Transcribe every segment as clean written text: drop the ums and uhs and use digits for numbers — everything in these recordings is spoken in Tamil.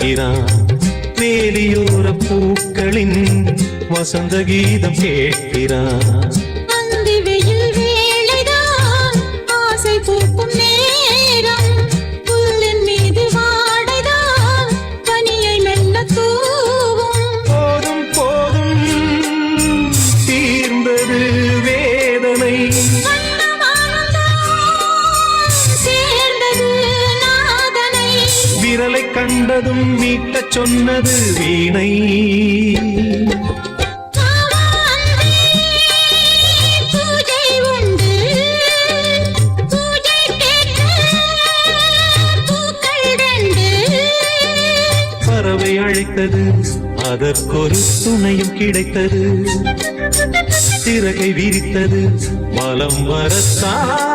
பார்க்கிறான். வேலியோர பூக்களின் வசந்த கீதம் கேட்கிறான். அந்தி வெயில் வேளைதான் ஆசை பூக்கும் நேரம். புல்லின் மீது வாடைதான் பனியை மெல்ல தூவும். போதும் போதும் தீர்ந்தது வேதனை. சேர்ந்தது நாதனை. விரலை கண்டதும் மீட்டச் சொன்னது வீணை. பூஜை உண்டு பூஜை கேட்க பூக்கள் ரெண்டு. பறவை அழைத்தது அதற்கொரு துணையும் கிடைத்தது. சிறகை விரித்தது மலம் வரத்தான்.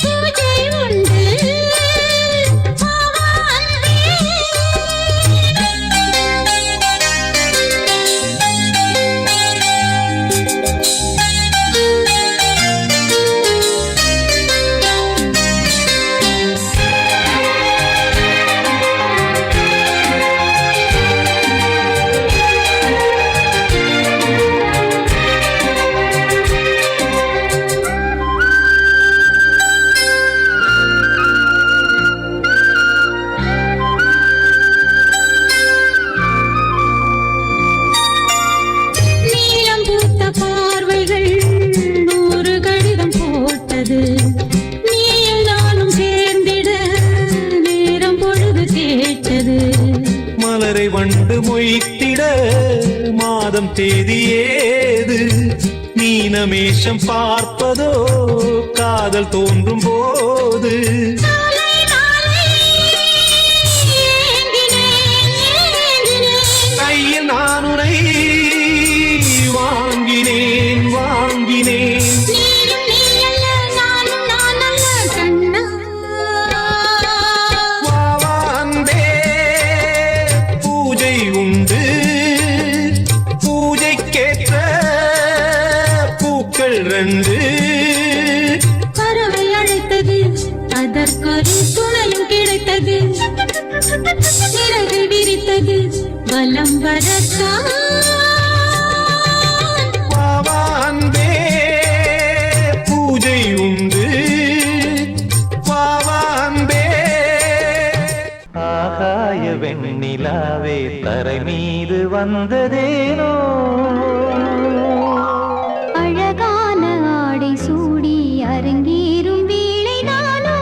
பூஜை உண்டு நீலம் பூத்த பார்வைகள் நூறு கடிதம் போட்டது. நீயும் நானும் சேர்ந்திட நேரம் பொழுது கேட்டது. மலரை வண்டு மொய்த்திட மாதம் தேதி ஏது. நீனமேஷம் பார்ப்பதோ காதல் தோன்றும் போது. நாளை நாளை ஏங்கினேன் ஏங்கினேன். கையில் நான் உனை வாங்கினேன் வாங்கினேன். நீயும் நீ அல்ல நானும் நான் அல்ல கண்ணா. வா வா அன்பே பூஜை உண்டு. பூஜைக்கேற்ற பூக்கள் ரெண்டு. பறவை அழைத்தது அதற்கொரு துணையும் கிடைத்தது. சிறகு விரித்தது வலம் வரத்தான். வா வா அன்பே பூஜை உண்டு. வா வா அன்பே. ஆகாய வெண்ணிலாவே தரை மீது வந்ததேனோ. அழகான ஆடை சூடி அரங்கேறும் வேளைதானோ.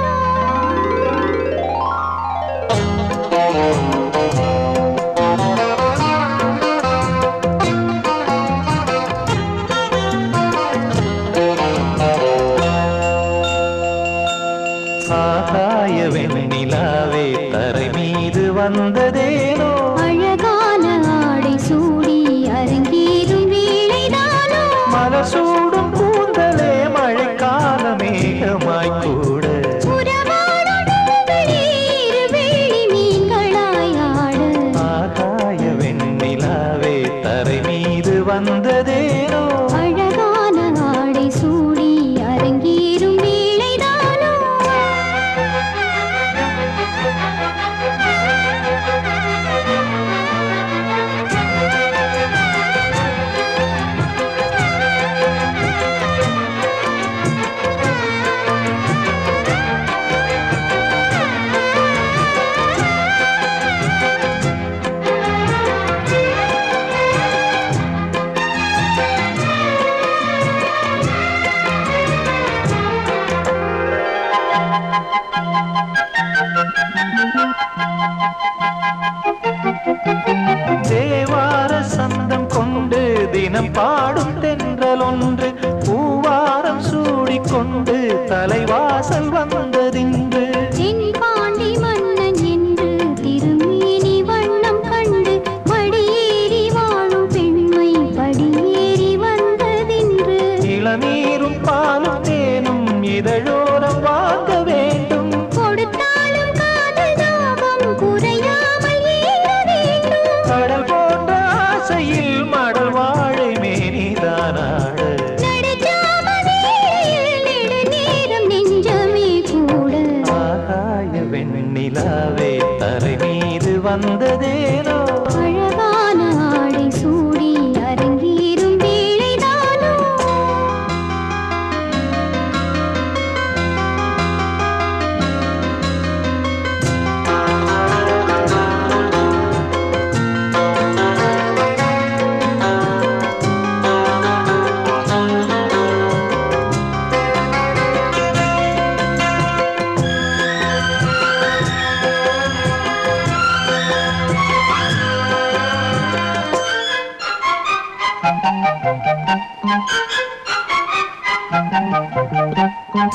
ஆகாய வெண்ணிலாவே தரை மீது வந்ததேனோ. அழகான ஆடை சூடி அரங்கேறும் வேளைதானோ. மலசூடும் கூந்தலே மழைக்கால மேகமாய் கூட. உறவாடும் நெஞ்சங்களே இரு வெள்ளி மீன்களாய் ஆட. ஆகாய வெண்ணிலாவே தரை மீது வந்ததேனோ. அழகான ஆடை சூடி அரங்கேறும் வேளைதானோ. தேவார சந்தம் கொண்டு தினம் பாடும் தென்றல் ஒன்று. பூவாரம் சூடிக்கொண்டு தலைவாசல் வந்ததின்று. தென் பாண்டி மன்னன் என்று திருமேனி வண்ணம் கண்டு மடியேறி வாழும் பெண்மை படியேறி வந்ததின்று. இளநீரும் பாலும் தேனும் இதழோரம் வாங்க வேண்டும். கொடுத்தாலும் காதல் தாபம் குறையாமல் ஏற வேண்டும். கடல் போன்ற ஆசையில் மடல் வாழை மேனிதானாடு. நடுஜாம வேளையில் நெடுநேரம் நெஞ்சமே கூட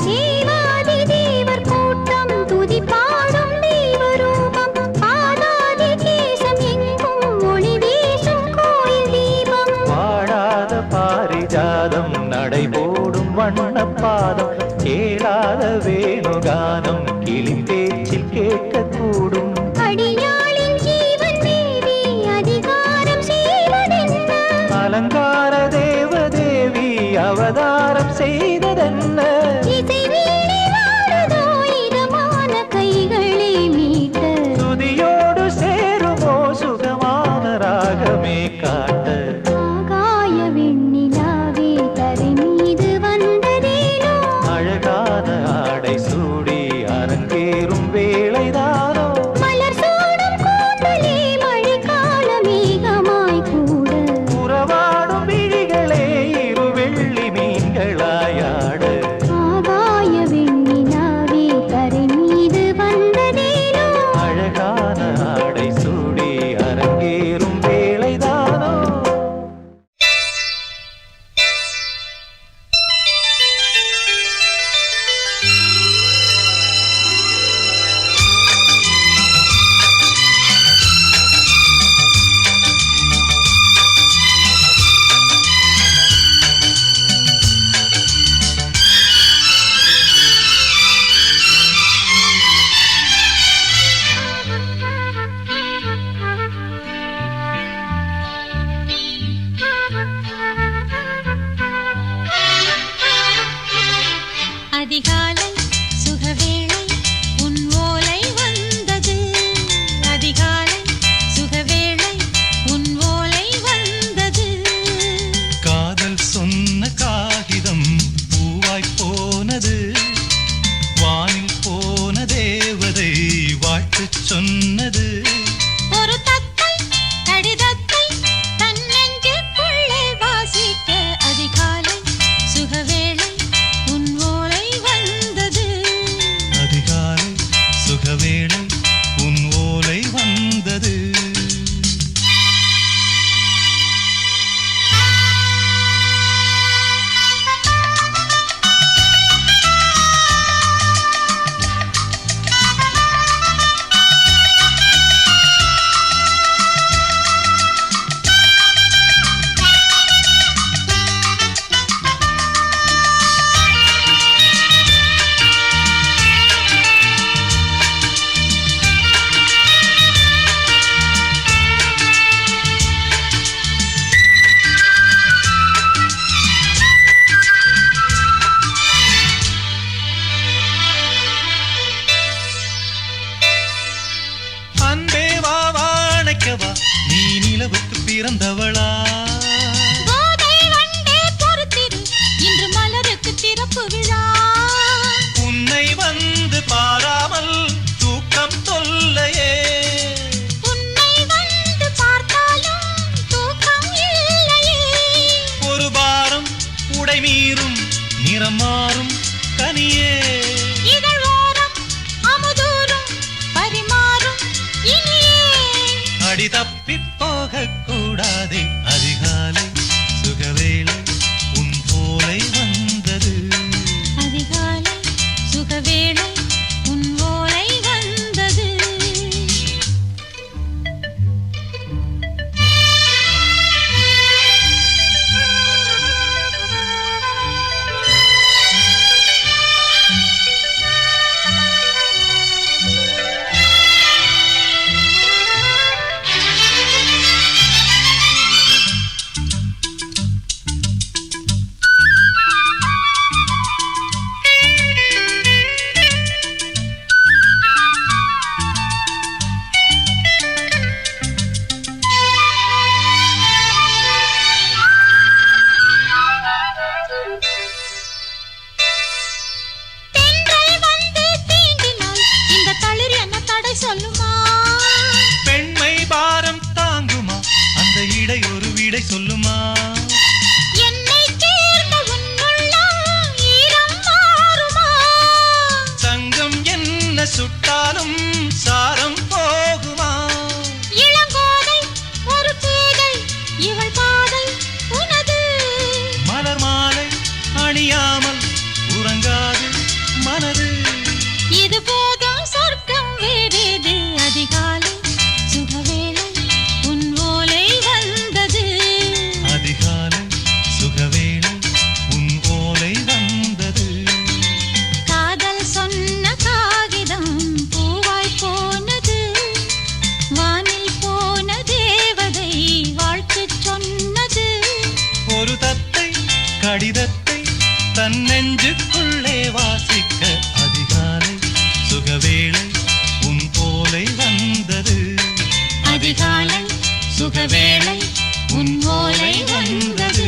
தேவாதி தேவர் கூட்டம் துதி பாடும் தெய்வரூபம் பாதாதி கேசம் எங்கும் ஒளி வீசும் கோயில் தீபம் வாடாத பாரிஜாதம் நடைபோடும் வண்ணப்பாதம் கேளாத வேணுகானம் கிளி பேச்சில் கேட்கக்கூடும் அடியாளின் ஜீவன் தேவி அதிகாரம் செய்வதென்ன அலங்கார தேவதேவி அவதாரம் செய்ததென்ன இசை வீணை வாழுதோ இதமான கைகளை மீட்ட துதியோடு சேருமோ சுகமான ராகமே காட்ட ஆகாய வெண்ணிலாவே தரை மீது வந்ததேனோ அழகான ஆடை சூடி அரங்கேறும் வேளைதானோ மலர் சூடும் கூந்தலே மழைக்கால மேகமாய் கூட உறவாடும் விழிகளே இரு வெள்ளி மீன்களாயாட ஆகாய வெண்ணிலாவே தரை மீது வந்ததேனோ அழகான ஆடை சூடி அரங்கேறும் வேளைதானோ அதிகாலை சுகவேளை உன் ஓலை வந்தது அதிகாலை சுகவேளை உன் ஓலை வந்தது காதல் சொன்ன காகிதம் பூவாய் போனது வானில் போன தேவதை வாழ்த்துச் சொன்னது ஒரு தத்தை கடிதத்தை தன் நெஞ்சுக்குள்ளே வாசிக்க அதிகாலை சுகவேளை உன் ஓலை வந்தது அதிகாலை சுகவேளை உன் ஓலை வந்தது அன்பே வா வாழைக்கவா நீ நிலவுக்கு பிறந்தவளா போதை வண்டே பொறுத்திரு இன்று மலருக்கு திறப்பு விழா உன்னை வந்து பாராமல் தூக்கம் தொல்லையே உன்னை வந்து பார்த்தாலும் தூக்கம் இல்லையே ஒரு பாரம் உடை மீறும் நிறம் மாறும் கனியே இதழ் ஓரம் அமுதூரும் பரிமாறும் இனியே அடி தப்பி போகக் கூடாதே அதிகாலை சுகவேளை உன் போலை வந்தது அதிகாலை சுகவேளை உன் ஓலை வந்தது தென்றல் வந்து தீண்டினால் இந்த தளிர் என்ன தடை சொல்லுமா பெண்மை பாரம் தாங்குமா அந்த இடை ஒரு விடை சொல்லுமா என்னை சேர்ந்த உன்னுள்ளம் ஈரம் மாறுமா சங்கம் என்ன சுட்டாலும் சாரம் போகுமா இளங்கோதை ஒரு பேதை இவள் பாதை உன ஒரு தத்தை கடிதத்தை தன் நெஞ்சுக்குள்ளே வாசிக்க அதிகாலை சுகவேளை உன் போலை வந்தது. அதிகாலை சுகவேளை உன் போலை வந்தது.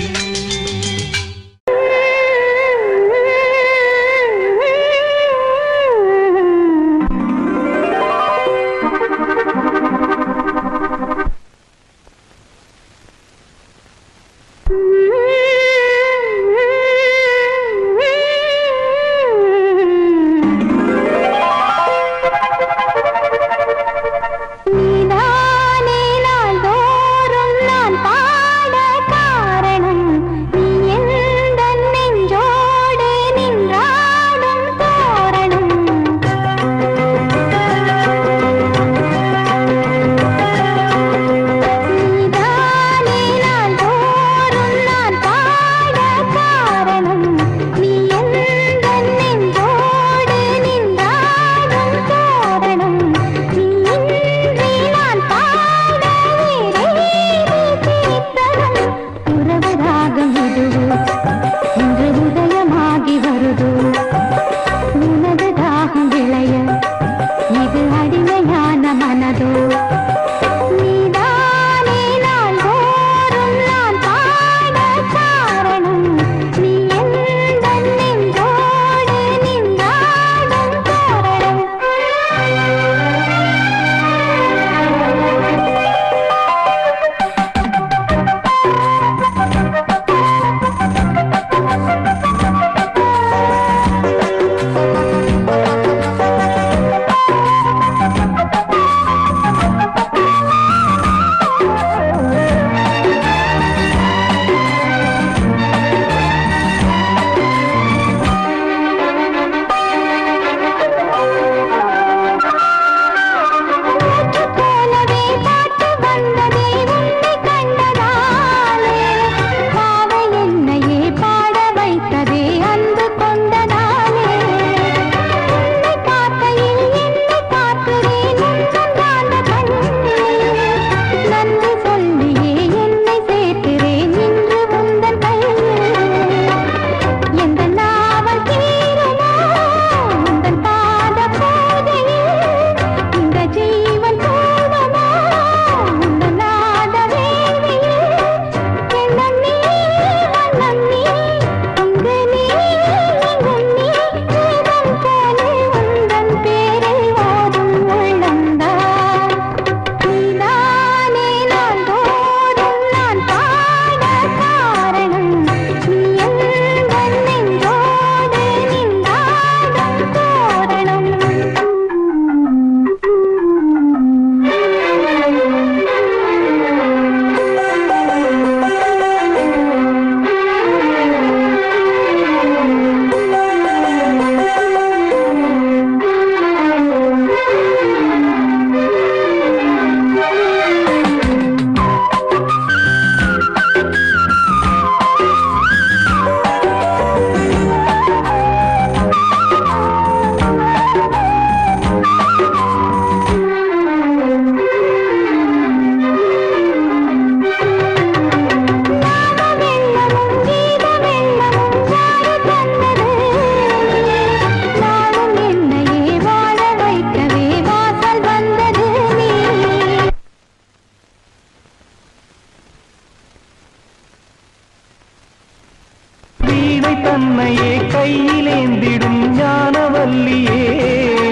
தன்னையே கையிலேந்திடும் ஞானவல்லியே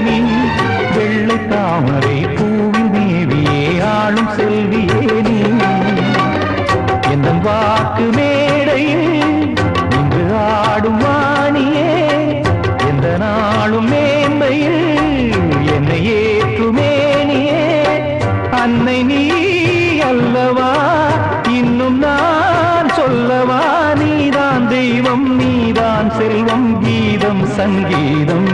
நீ வெள்ளை தாமரை பூவின் தேவியே ஆளும் செல்வியே நீ எந்த வாக்கு மேடையில் இன்று ஆடும் வாணியே எந்த நாளும் மேன்மையில் என்னை ஏற்றுமேனியே அன்னை நீ அல்லவா இன்னும் நான் சொல்லவா நீதான் தெய்வம் நீதான் செல்வம் கீதம் சங்கீதம்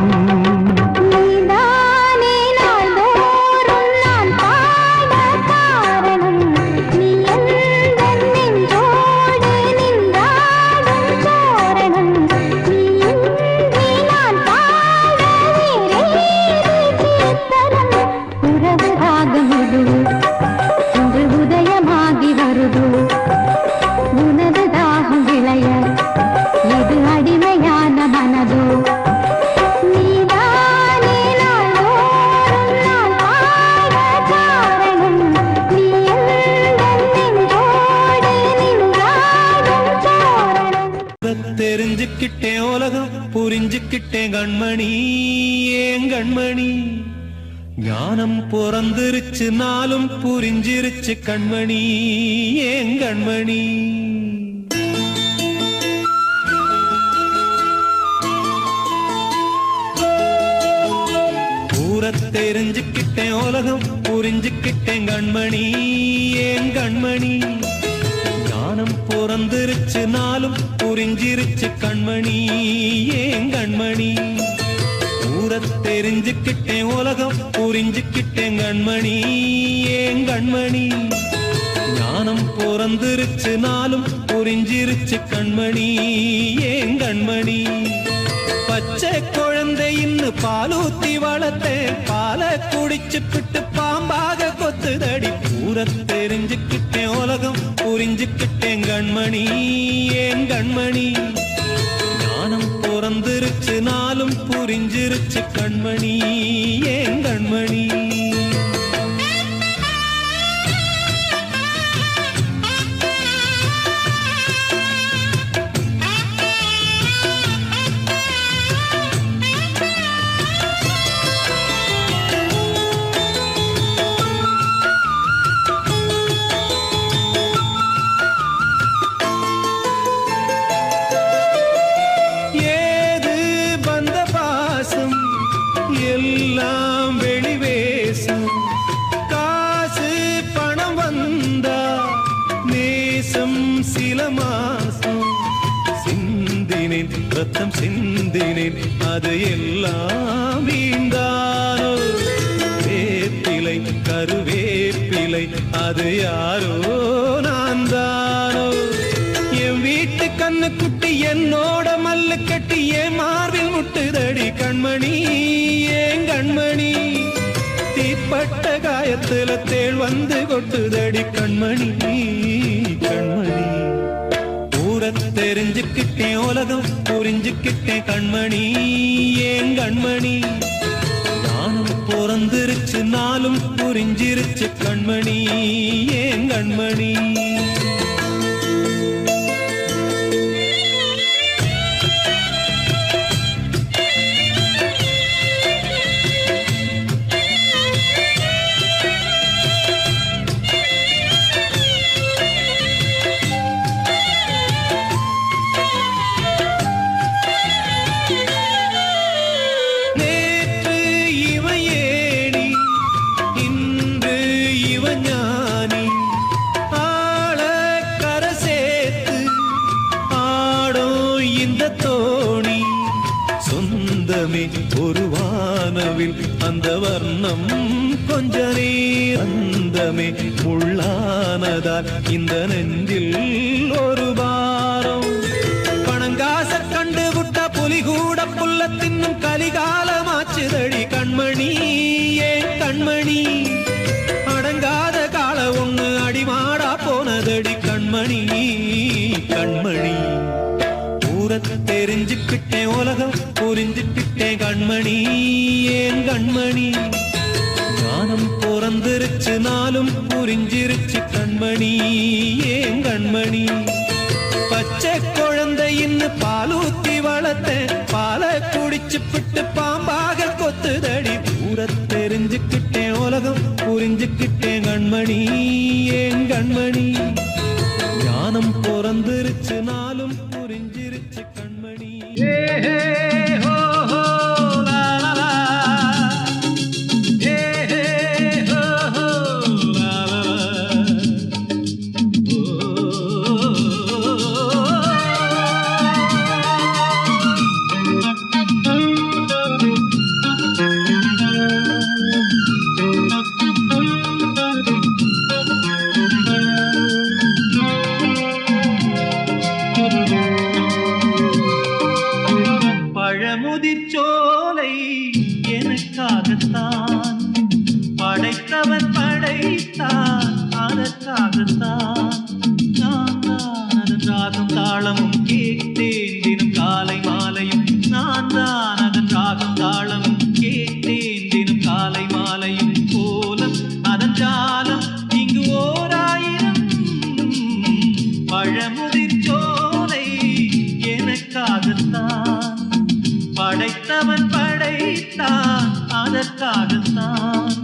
உனது தாகம் தெரிஞ்சுக்கிட்டேன் உலகம் புரிஞ்சுக்கிட்டேன் கண்மணி ஏன் கண்மணி ஞானம் பிறந்திருச்சு நாளும் புரிஞ்சிருச்சு கண்மணி ஏன் கண்மணி தெரிஞ்சுக்கிட்டேன் உலகம் புரிஞ்சுக்கிட்டேன் கண்மணி ஏன் கண்மணி ஞானம் பிறந்திருச்சு நாளும் புரிஞ்சிருச்சு கண்மணி ஏன் கண்மணி தெரிஞ்சுக்கிட்டேன் உலகம் புரிஞ்சுக்கிட்டேன் கண்மணி ஏன் கண்மணி ஞானம் பிறந்திருச்சு நாளும் புரிஞ்சிருச்சு கண்மணி ஏன் கண்மணி பச்சை குழந்தை இன்னும் பாலூத்தி வளர்த்தேன் பாலை குடிச்சுப்பிட்டு பாம்பாக கொத்துதடி தெரிஞ்சுக்கிட்டேன் உலகம் புரிஞ்சுக்கிட்டேன் கண்மணி ஏன் கண்மணி ஞானம் பிறந்திருச்சு நாளும் புரிஞ்சிருச்சு கண்மணி ஏன் கண்மணி எல்லாம் வெளிவேசம் காசு பணம் வந்தா நேசம் சில மாசம் சிந்தினேன் ரத்தம் சிந்தினேன் அது எல்லாம் வீண்டானோ வேப்பிலை கருவேப்பிலை அது யாரோ நான் தானோ என் வீட்டு கண்ணு குட்டி என்னோட மல்லு கட்டி என் மார்பில் முட்டுதடி கண்மணி ஏன் கண்மணி தீப்பட்ட காயத்துல தேள் வந்து கொட்டுதடி கண்மணி கண்மணி தெரிஞ்சுக்கிட்டேன் உலகம் புரிஞ்சுக்கிட்டேன் கண்மணி ஏன் கண்மணி ஞானம் பிறந்திருச்சு நாளும் புரிஞ்சிருச்சு கண்மணி ஏன் கண்மணி ஒரு வானவில் அந்த வர்ணம் கொஞ்ச நேரந்தமே முள்ளானதால் இந்த நெஞ்சில் ஒரு பாரம் பணங்காச கண்டு விட்ட புலி கூட புல்ல தின்னும் கலிகாலமாச்சுதடி கண்மணி ஏன் கண்மணி அடங்காத கால ஒண்ணு அடிமாடா போனதடி கண்மணி கண்மணி தெரிஞ்சுக்கிட்டேன் உலகம் புரிஞ்சுக்கிட்டேன் கண்மணி ஏன் கண்மணி ஞானம் பிறந்திருச்சு நாளும் புரிஞ்சிருச்சு கண்மணி ஏன் கண்மணி பச்சை குழந்தை இன்னும் பாலூத்தி வளர்த்தேன் பாலை குடிச்சுப்பிட்டு பாம்பாக கொத்துதடி தெரிஞ்சுக்கிட்டேன் உலகம் புரிஞ்சுக்கிட்டேன் கண்மணி ஏன் கண்மணி ஞானம் பிறந்திருச்சு நாளும் புரிஞ்சிருச்சு கண்மணி பழமுதிர்ச்சோலை எனக்காகத்தான் படைத்தவன் படைத்தான் அதற்காகத்தான் நான் தான் அதன் ராகம் தாளமும் கேட்டேன் தினம் காலை மாலையும் நான் தான் அதன் ராகம் தாளமும் கேட்டேன் தினம் காலை மாலையும் கோலம் அதன் ஜாலம் இங்கு ஓராயிரம் பழமுதிர்ச்சோலை எனக்காக எனக்காகத்தான் படைத்தவன் படைத்தான் அதற்காகத்தான்.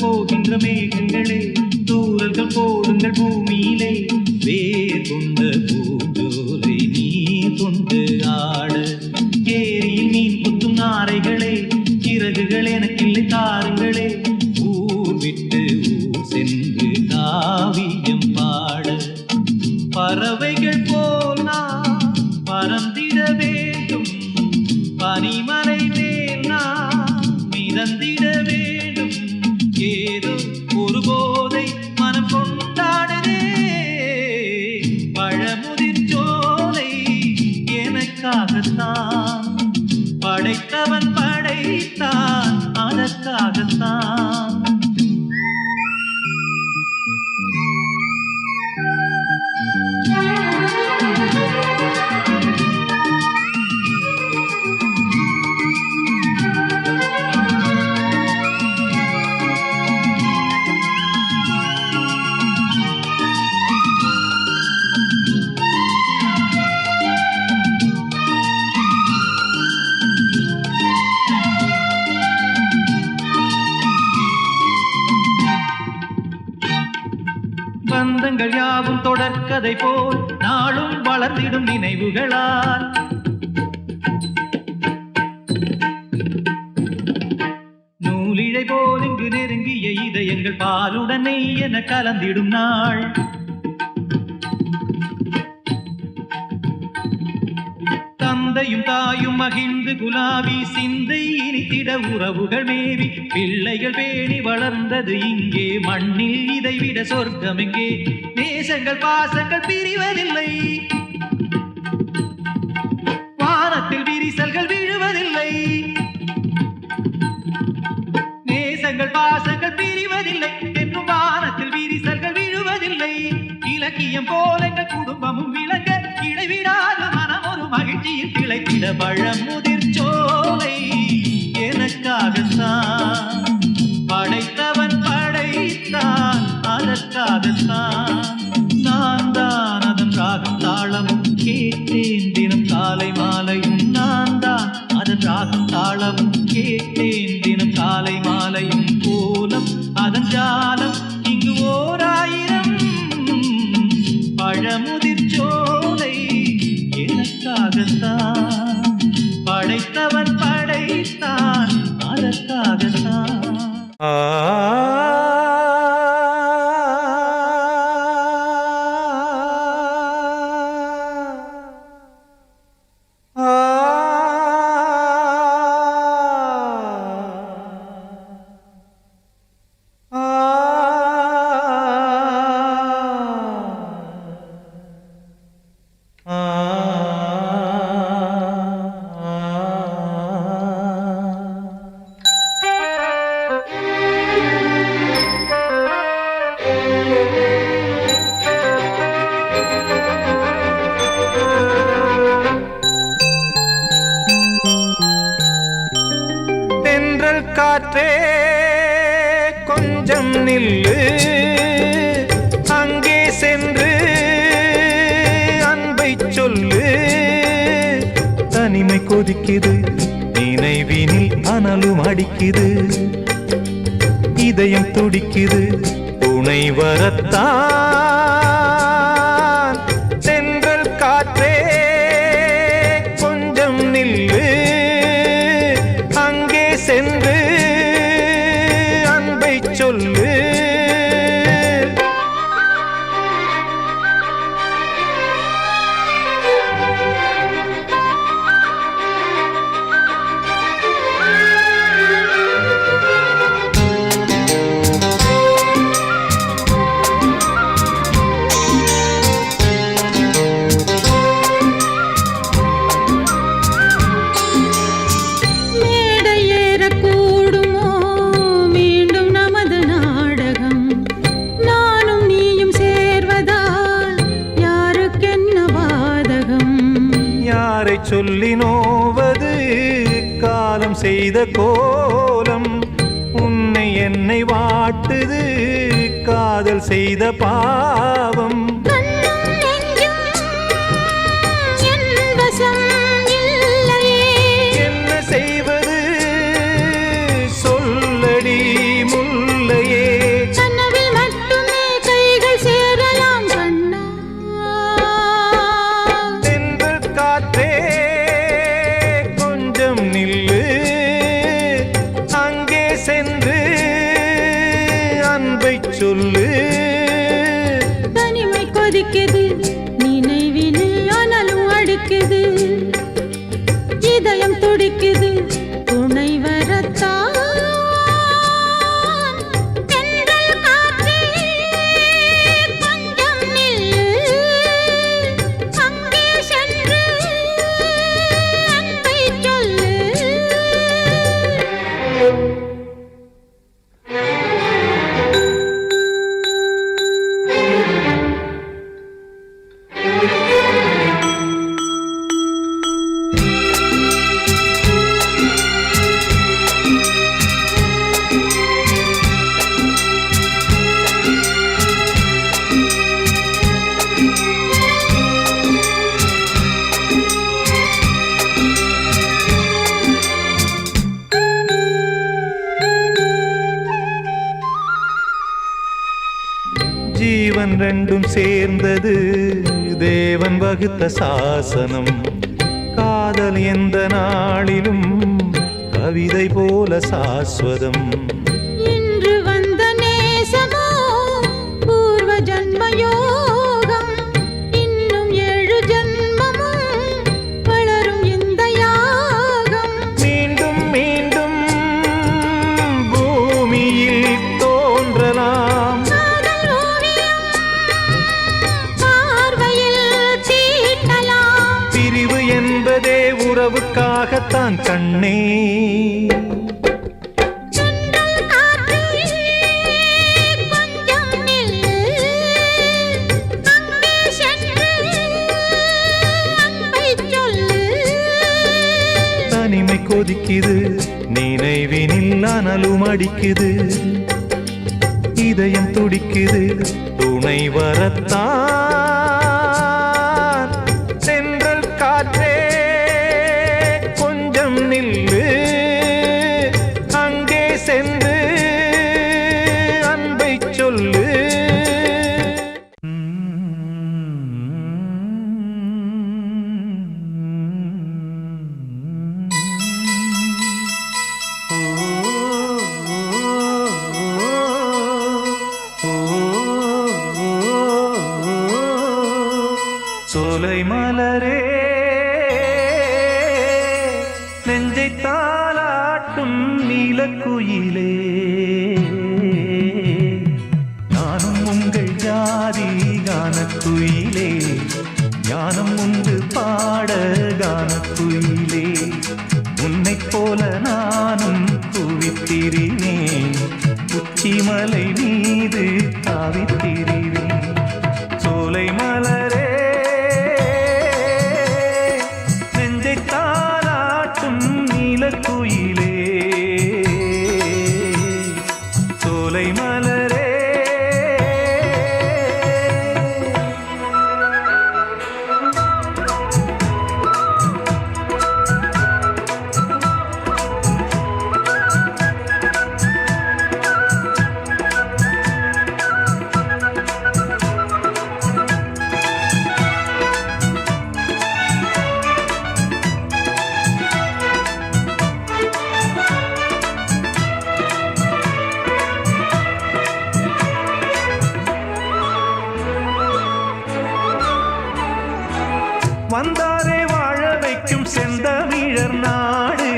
போகின்ற மேகங்களே தூரல்கள் போடுங்கள் பூமியிலே வேர் கொண்ட பூஞ்சோலை நீ கொண்டு ஆட ஏரியில் மீன் குத்தும் நாரைகளே இறகுகள் எனக்கில்லை தாருங்களே ஊர் விட்டு ஊர் சென்று காவியம் பாட பறவைகள் போல் நான் பறந்திட வேண்டும் பனிமலை மேல் நான் மிதந்திட வேண்டும் ஏதோ ஒரு போதை மனம் கொண்டாடுதே பழமுதிர் சோலை எனக்காகத்தான் படைத்தவன் படைத்தான் அதற்காகத்தான். பந்தங்கள் யாவும் தொடர்கதை போல் நாளும் வளர்ந்திடும் நினைவுகளால் நூலிழை போல் இங்கு நெருங்கிய இதயங்கள் பாலுடனே என கலந்திடும் நாள் தந்தையும் தாயும் மகிழ்ந்து குலாவி சிந்தை இனித்திட உறவுகள் மேவி பிள்ளைகள் பேணி வளர்ந்தது இங்கே மண்ணில் இதைவிட சொர்க்கம் எங்கே நேசங்கள் பாசங்கள் பிரிவதில்லை வானத்தில் விரிசல்கள் விழுவதில்லை நேசங்கள் பாசங்கள் பிரிவதில்லை என்றும் வானத்தில் விரிசல்கள் விழுவதில்லை இலக்கியம் போல எங்கள் குடும்பமும் விளங்க இடைவிடாத மனம் ஒரு மகிழ்ச்சியில் திளைத்திட பழமுதிர் சோலை எனக்காகத்தான் படைத்தவன் படைத்தான் அதற்காகத்தான். நான் தான் அதன் ராகம் தாளமும் கேட்டேன் தினம் காலை மாலையும் நான் தான் அதன் ராகம் தாளமும் கேட்டேன் தினம் காலை மாலையும் கோலம் அதன் ஜாலம் இங்கு ஓராயிரம் பழமுதிர் சோலை எனக்காகத்தான் படைத்தவன் படைத்தான் அதற்காகத்தான். காற்றே கொஞ்சம் நில்லு அங்கே சென்று அன்பை சொல்லு தனிமை கொதிக்குது நினைவினில் அனலும் அடிக்குது இதயம் துடிக்குது துணை வரத்தான் சென்றல் காற்றே கொஞ்சம் நில்லு அங்கே சென்று அன்பை சொல்லு யாரை சொல்லி நோவது காலம் செய்த கோலம் உன்னை என்னை வாட்டுது காதல் செய்த பாவம் என்ன செய்வது சொல்லடி முல்லையே கனவில் மட்டுமே கைகள் சேரலாம் கண்ணா தென்றல் காற்றே கொஞ்சம் நில்லு அங்கே சென்று அன்பை சொல்லு தனிமை கொதிக்குது நினைவினில் அனலும் அடிக்குது இதயம் துடிக்குது துணை வரத்தான் தென்றல் காற்றே கொஞ்சம் நில்லு அங்கே சென்று அன்பை சொல்லு ஜீவன் ரெண்டும் சேர்ந்தது தேவன் வகுத்த சாசனம் காதல் எந்த நாளிலும் கவிதை போல சாஸ்வதம் இன்று வந்த நேசமோ பூர்வ ஜன்ம யோகம் இன்னும் 7 ஜன்மமும் வளரும் இந்த யாகம் மீண்டும் மீண்டும் பூமியில் தோன்றலாம் காதல் ஓவியம் பார்வையில் தீட்டலாம் பிரிவு என்பதே உறவுக்காகத்தான் கண்ணே தென்றல் காற்றே கொஞ்சம் நில்லு அங்கே சென்று அன்பை சொல்லு தனிமை கொதிக்குது நினைவினில் அனலும் அடிக்குது இதயம் துடிக்குது துணை வரத்தான் சென்றல் காற்றே கொஞ்சம் நில்லு அங்கே சென்று அன்பை சொல்லு சோலை மலரே நெஞ்சை தாளாட்டும் நீலக்குயிலே நானும் உங்கள் ஜாதி கானக்குயிலே ஞானம் உண்டு பாட கானக்குயிலே உன்னைப் போல நானும் குவித்திரினேன் உச்சிமலை மீது தாவித்திரினேன் சோலை மலரே நெஞ்சை தாளாட்டும் நீலக்குயிலே சோலை மலரே வந்தாரே வாழ வைக்கும் செந்தமிழர் நாடு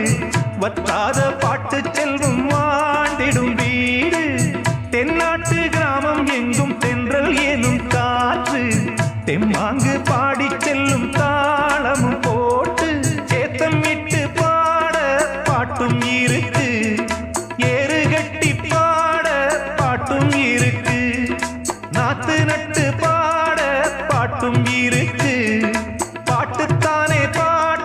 வற்றாத பாட்டு செல்வம் வாழ்ந்திடும் வீடு தென்னாட்டு கிராமம் எங்கும் தென்றல் எனும் காற்று தெம்மாங்கு பாடி செல்லும் தாளமும் போட்டு சேத்தம் விட்டு பாட பாட்டும் இருக்கு ஏறு கட்டி பாட பாட்டும் இருக்கு நாத்து நட்டு பாட பாட்டும் இருக்கு பாட்டுத்தானே பாட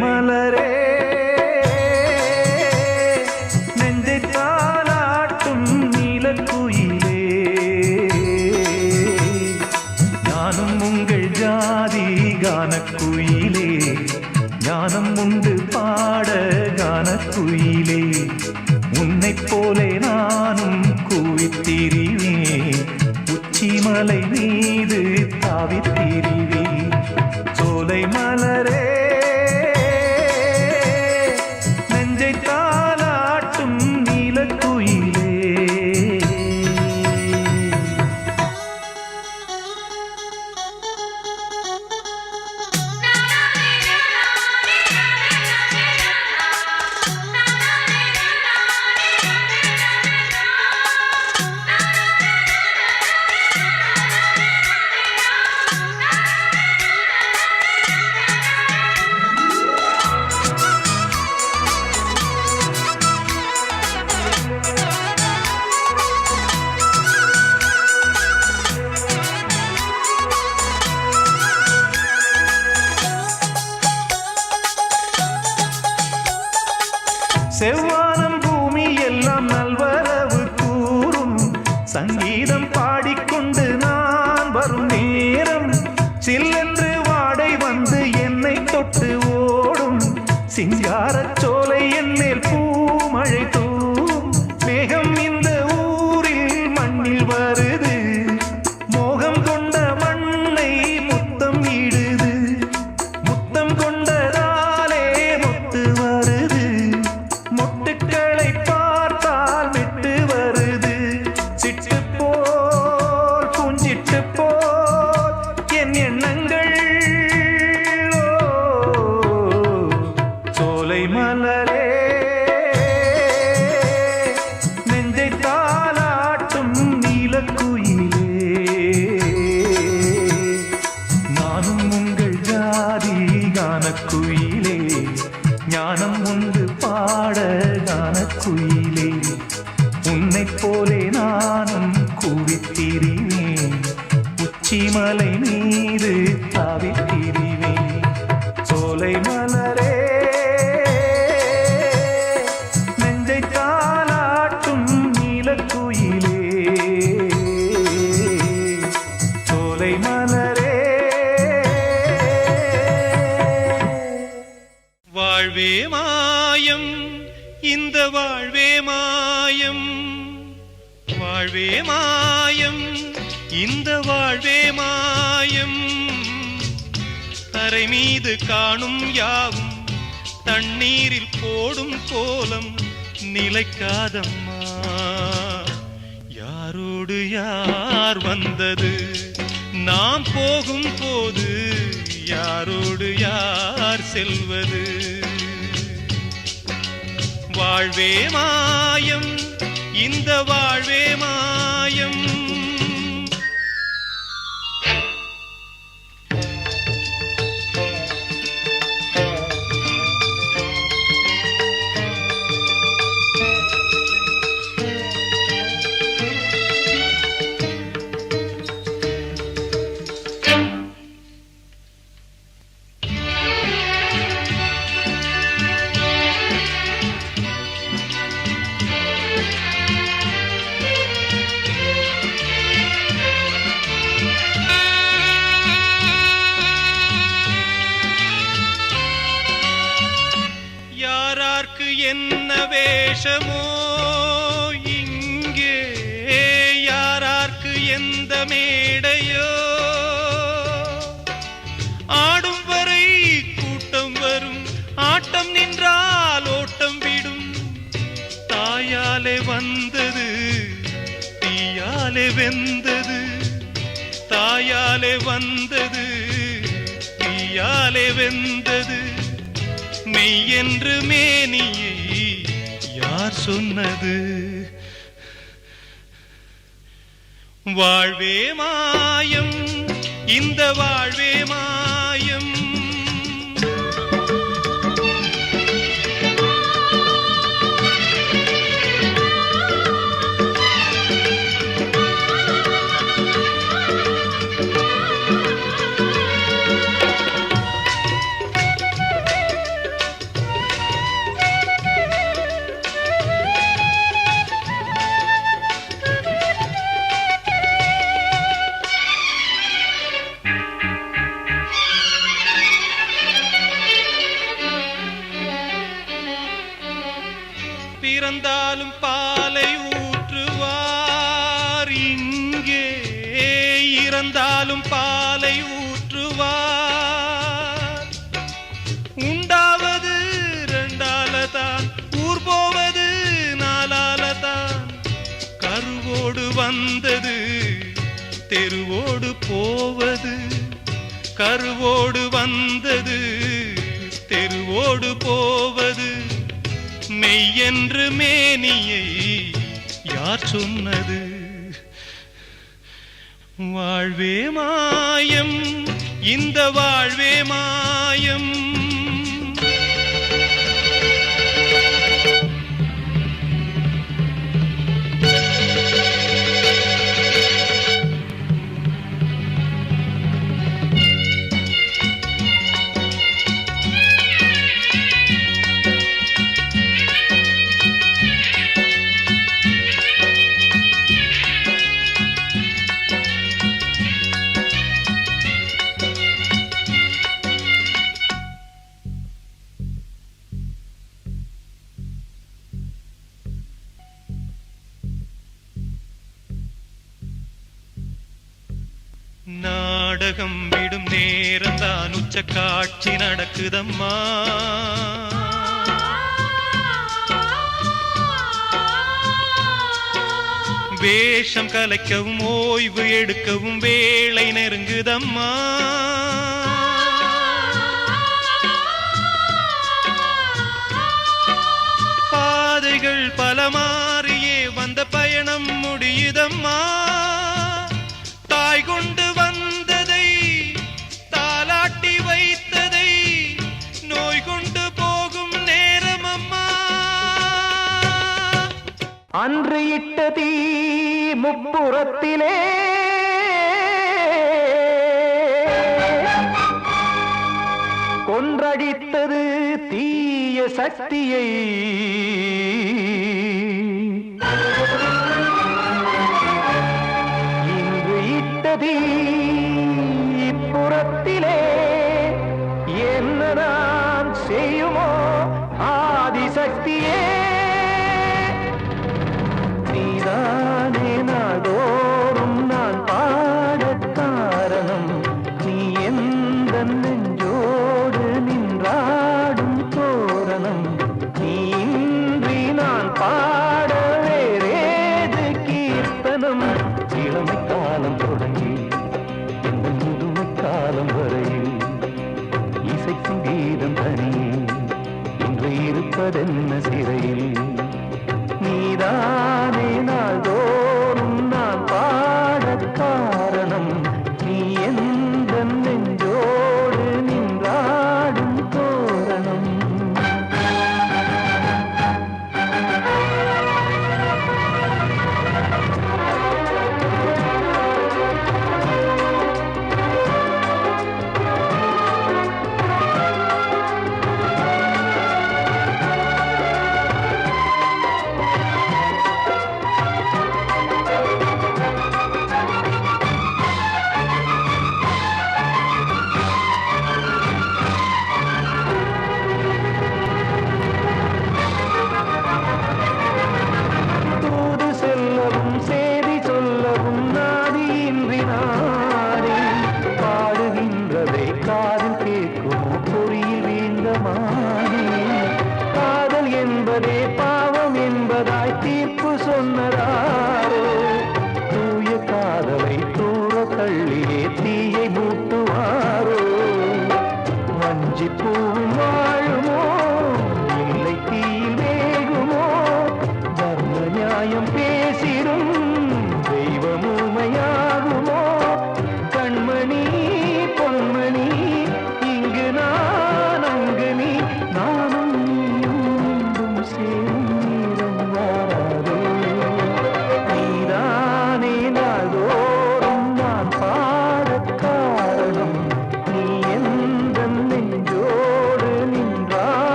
மலரே நெஞ்சை தாலாட்டும் நீலக்குயிலே ஞானம் உங்கள் ஜாதி கானக்குயிலே ஞானம் உண்டு பாட கானக்குயிலே உன்னைப் போலே நானும் கூவித்திரிவேன் உச்சிமலை மீது தாவித்திரிவேன் சோலை மலரே நெஞ்சை தாலாட்டும் நீலக்குயிலே செவ்வானம் பூமி எல்லாம் நல்வரவு கூறும் சங்கீதம் பாடிக்கொண்டு நான் வரும் நேரம் சில்லென்று வாடை வந்து என்னை தொட்டு ஓடும் சிங்காரச் சோலை என் மேல் பூமழை தூவும் மேகம் இந்த ஊரில் மண்ணில் வருது மோகம் கொண்ட மண்ணை முத்தம் இடுது முத்தம் கொண்டதாலே முத்து வருது மொட்டுக்களை பார்த்தால் விட்டு வருது சிட்டு போல் பூஞ்சிட்டு போல் என் எண்ணங்கள் சோலை மலரே நெஞ்சை தாலாட்டும் நீலக்குயிலே நானும் உங்கள் ஜாதி கானக்குயிலே ஞானம் உண்டு பாட கானக்குயிலே உன்னைப் போலே நானும் கூவித்திரிவேன் உச்சிமலை மீது தாவித்திரிவேன் சோலை மலரே நெஞ்சை தாலாட்டும் நீலக்குயிலே சோலை மலரே வாழ்வே மாயம் இந்த வாழ்வே மாயம் வாழ்வே மாயம் இந்த வாழ்வே மாயம் தரை மீது காணும் யாவும் தண்ணீரில் போடும் கோலம் நிலைக்காதம்மா யாரோடு யார் வந்தது நாம் போகும் போது யாரோடு யார் செல்வது வாழ்வே மாயம் இந்த வாழ்வே மாயம் யாரார்க்கு என்ன வேஷமோ இங்கே யாரார்க்கு எந்த மேடையோ ஆடும் வரை கூட்டம் வரும் ஆட்டம் நின்றால் ஓட்டம் விடும் தாயாலே வந்தது தீயாலே வெந்தது தாயாலே வந்தது தீயாலே வெந்தது மெய் என்று மேனியை யார் சொன்னது வாழ்வே மாயம் இந்த வாழ்வே மாயம் இறந்தாலும் பாலை ஊற்றுவார், இங்கே இறந்தாலும் பாலை ஊற்றுவார். உண்டாவது ரெண்டாலதான், ஊர் போவது நாலாலதான். கருவோடு வந்தது தெருவோடு போவது, கருவோடு வந்தது தெருவோடு போவது. மெய்யென்று மேனியை யார் சொன்னது? வாழ்வே மாயம், இந்த வாழ்வே மாயம். நாடகம் விடும் நேரம்தான் உச்ச காட்சி நடக்குதம்மா. வேஷம் கலைக்கவும் ஓய்வு எடுக்கவும் வேளை நெருங்குதம்மா. பாதைகள் பல மாறியே வந்த பயணம் முடியுதம்மா. தாய் கொண்டு வந்ததை தாலாட்டி வைத்ததை நோய் கொண்டு போகும் நேரம் அம்மா. அன்று இட்ட தீ முப்புறத்திலே கொன்றடித்தது தீய சக்தியை. இன்று இட்ட தீ இப்புறத்திலே என்ன நான் செய்யுமோ ஆதிசக்தியே. நீதானே நாடோறும் நான் பாடக் காரணம், நீ எந்த நெஞ்சோடு நின்றாடும் தோரணம். நீ இன்றி நான் பாட வேறேது கீர்த்தனம். இளமை காலம் தொடங்கி இந்த முதுமை காலம் வரையில் இசைக்கும் கீதம் தனியே இன்று இருப்பதென்ன சிறையில். நீதானே நாள்தோறும் நான் பாடக் காரணம், நீ எந்த நெஞ்சோடு நின்றாடும் தோரணம்.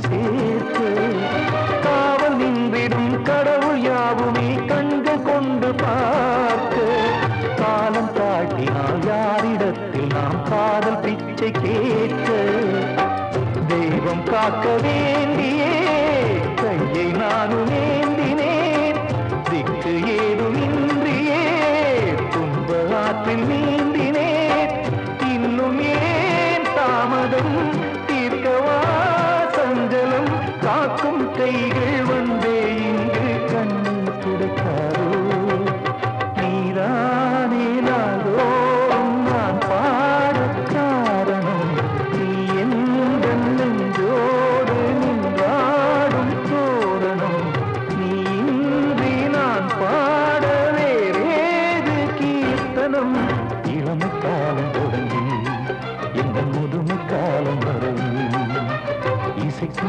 சேர்க்க காவல் நின்றிடும் கடவுள் யாவுமே கண்கள் கொண்டு பார்க்க காலம் தாட்டினால் யாரிடத்தில் நாம் காதல் பிச்சை கேட்க தெய்வம் காக்க வேண்டியே கையை நானும் ஏந்தினேன் திக்கு ஏதுமின்றியே துன்ப ஆற்றில் நீந்தினேன் இன்னும் ஏன் தாமதம் தீர்க்கவா சஞ்சலம் காக்கும் கைகள் வந்தே இங்கு கண்ணீர் துடைக்காதோ நீதானே நாள்தோறும் நான் பாடக் காரணம் நீ எந்த நெஞ்சோடு நின்றாடும் தோரணம் நீ இன்றி நான் பாட வேறேது கீர்த்தனம் இளமை காலம் தொடங்கி இந்த முதுமை காலம் வரை இசைக்கு